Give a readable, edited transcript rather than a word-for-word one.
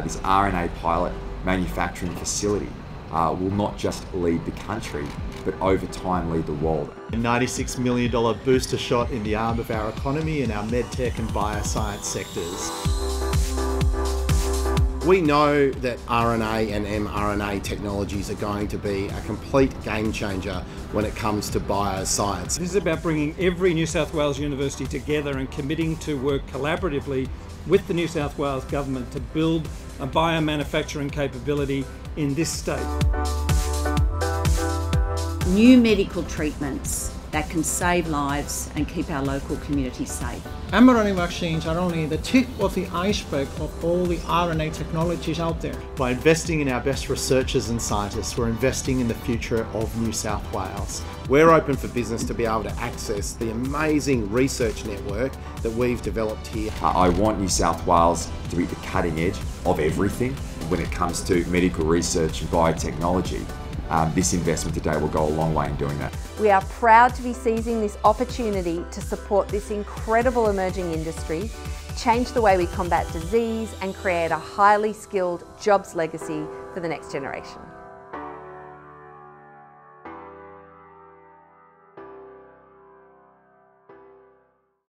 this RNA pilot manufacturing facility will not just lead the country, but over time lead the world. A $96 million booster shot in the arm of our economy in our medtech and bioscience sectors. We know that RNA and mRNA technologies are going to be a complete game changer when it comes to bioscience. This is about bringing every New South Wales university together and committing to work collaboratively with the New South Wales government to build a biomanufacturing capability in this state. New medical treatments that can save lives and keep our local communities safe. mRNA vaccines are only the tip of the iceberg of all the RNA technologies out there. By investing in our best researchers and scientists, we're investing in the future of New South Wales. We're open for business to be able to access the amazing research network that we've developed here. I want New South Wales to be at the cutting edge of everything when it comes to medical research and biotechnology. This investment today will go a long way in doing that. We are proud to be seizing this opportunity to support this incredible emerging industry, change the way we combat disease and create a highly skilled jobs legacy for the next generation.